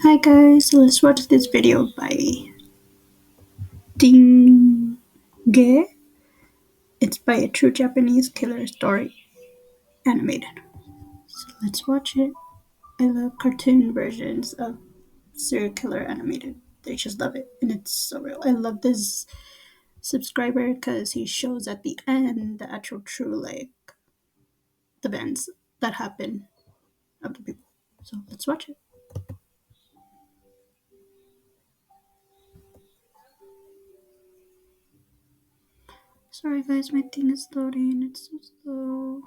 Hi guys, so let's watch this video by Ding Ge. It's by a true Japanese killer story animated. So let's watch it. I love cartoon versions of serial killer animated. I just love it, and it's so real. I love this subscriber because he shows at the end the actual true the events that happen of the people. So let's watch it. Sorry guys, my thing is loading. It's so slow.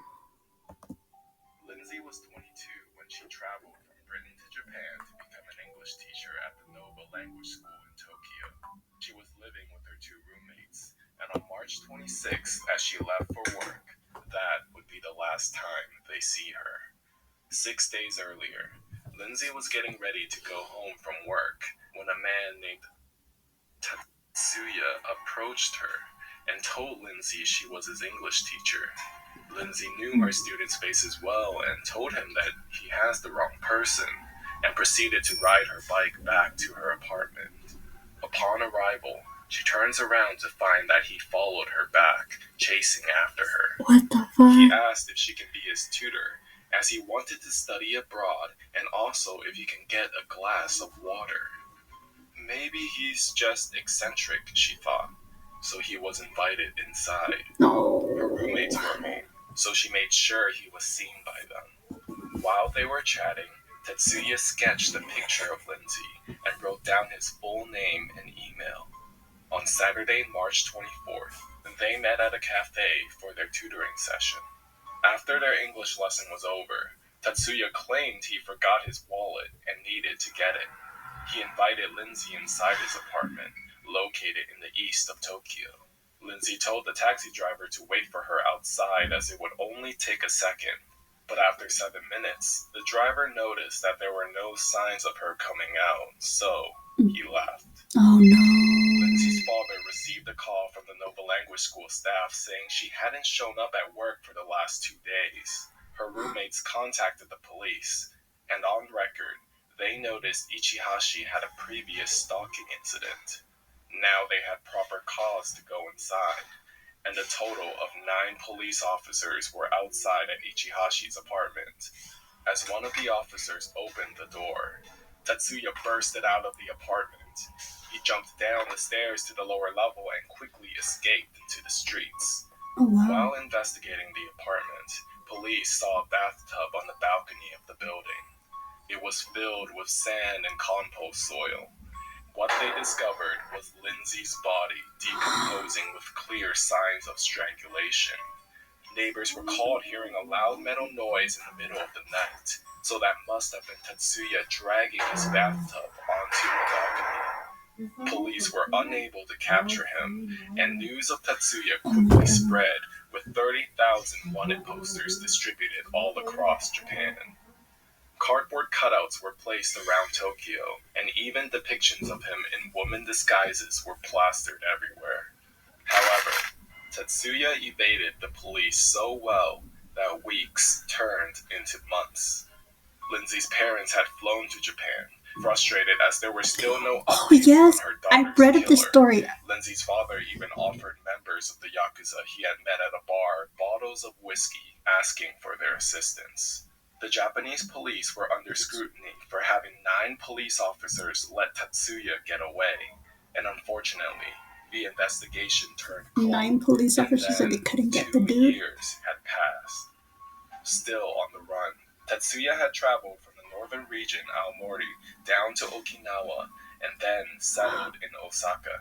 Lindsay was 22 when she traveled from Britain to Japan to become an English teacher at the Nova Language School in Tokyo. She was living with her two roommates, and on March 26th, as she left for work, that would be the last time they see her. 6 days earlier, Lindsay was getting ready to go home from work when a man named Tatsuya approached her and told Lindsay she was his English teacher. Lindsay knew her student's faces well and told him that he has the wrong person, and proceeded to ride her bike back to her apartment. Upon arrival, she turns around to find that he followed her back, chasing after her. What the He fuck? asked if she can be his tutor, as he wanted to study abroad, and also if he can get a glass of water. Maybe he's just eccentric, she thought, so he was invited inside. Her No. roommates were home, so she made sure he was seen by them. While they were chatting, Tetsuya sketched a picture of Lindsay and wrote down his full name and email. On Saturday, March 24th, they met at a cafe for their tutoring session. After their English lesson was over, Tetsuya claimed he forgot his wallet and needed to get it. He invited Lindsay inside his apartment, located in the east of Tokyo. Lindsay told the taxi driver to wait for her outside as it would only take a second. But after 7 minutes, the driver noticed that there were no signs of her coming out, so he left. Oh no. Lindsay's father received a call from the Nova Language School staff saying she hadn't shown up at work for the last 2 days. Her roommates contacted the police, and on record, they noticed Ichihashi had a previous stalking incident. Now they had proper cause to go inside, and a total of 9 police officers were outside at Ichihashi's apartment. As one of the officers opened the door, Tetsuya bursted out of the apartment. He jumped down the stairs to the lower level and quickly escaped into the streets. Oh wow. While investigating the apartment, police saw a bathtub on the balcony of the building. It was filled with sand and compost soil. What they discovered was Lindsay's body decomposing with clear signs of strangulation. Neighbors were called hearing a loud metal noise in the middle of the night, so that must have been Tetsuya dragging his bathtub onto the balcony. Police were unable to capture him, and news of Tetsuya quickly spread, with 30,000 wanted posters distributed all across Japan. Cardboard cutouts were placed around Tokyo, and even depictions of him in woman disguises were plastered everywhere. However, Tetsuya evaded the police so well that weeks turned into months. Lindsay's parents had flown to Japan, frustrated as there were still no Oh updates yes, on her I daughter's read killer. this story. Lindsay's father even offered members of the Yakuza he had met at a bar bottles of whiskey, asking for their assistance. The Japanese police were under scrutiny for having 9 police officers let Tetsuya get away, and unfortunately, the investigation turned cold. 9 police and officers said they then couldn't get 2 the dude. years had passed. Still on the run, Tetsuya had traveled from the northern region Aomori down to Okinawa and then settled in Osaka.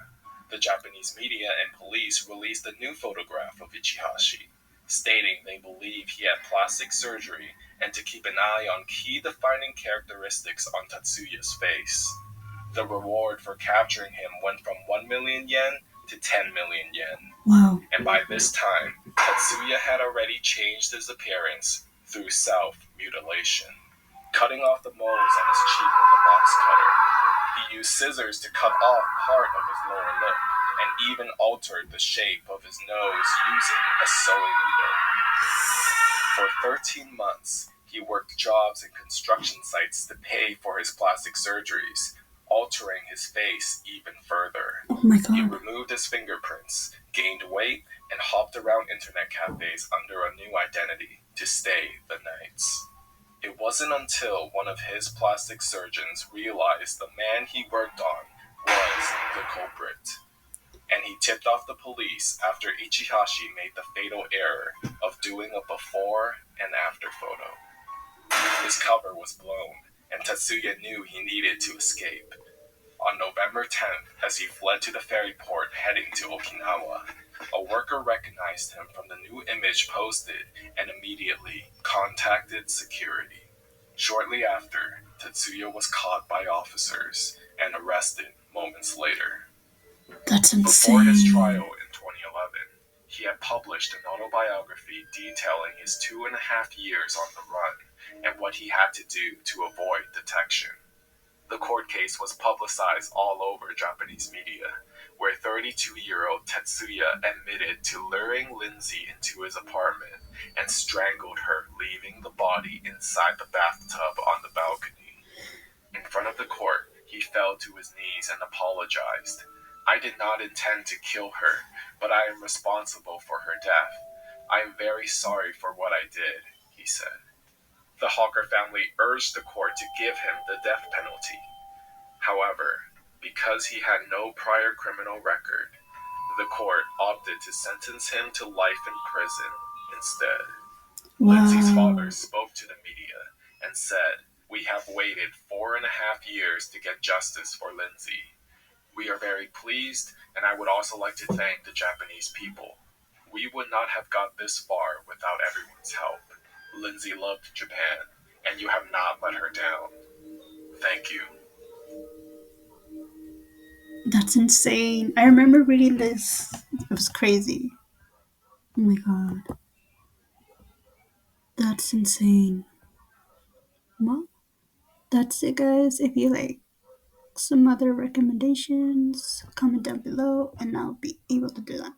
The Japanese media and police released a new photograph of Ichihashi, stating they believe he had plastic surgery and to keep an eye on key defining characteristics on Tetsuya's face. The reward for capturing him went from 1 million yen to 10 million yen. Wow. And by this time, Tetsuya had already changed his appearance through self-mutilation. Cutting off the moles on his cheek with a box cutter, he used scissors to cut off part of his lower lip, and even altered the shape of his nose using a sewing needle. For 13 months, He worked jobs in construction sites to pay for his plastic surgeries, altering his face even further. Oh my He god. removed his fingerprints, gained weight, and hopped around internet cafes under a new identity to stay the nights. It wasn't until one of his plastic surgeons realized the man he worked on was the culprit, and he tipped off the police after Ichihashi made the fatal error of doing a before and after photo. His cover was blown, and Tetsuya knew he needed to escape. On November 10th, as he fled to the ferry port heading to Okinawa, a worker recognized him from the new image posted and immediately contacted security. Shortly after, Tetsuya was caught by officers and arrested moments later. That's Before his insane. trial in 2011, he had published an autobiography detailing his 2.5 years on the run and what he had to do to avoid detection. The court case was publicized all over Japanese media, where 32-year-old Tetsuya admitted to luring Lindsay into his apartment and strangled her, leaving the body inside the bathtub on the balcony. In front of the court, he fell to his knees and apologized. I did not intend to kill her, but I am responsible for her death. I am very sorry for what I did, he said. The Hawker family urged the court to give him the death penalty. However, because he had no prior criminal record, the court opted to sentence him to life in prison instead. Lindsay's Wow. father spoke to the media and said, "We have waited 4.5 years to get justice for Lindsay. We are very pleased, and I would also like to thank the Japanese people. We would not have got this far without everyone's help. Lindsay loved Japan, and you have not let her down. Thank you." That's insane. I remember reading this. It was crazy. Oh my god. That's insane. Well, that's it, guys. If you like some other recommendations, comment down below and I'll be able to do that.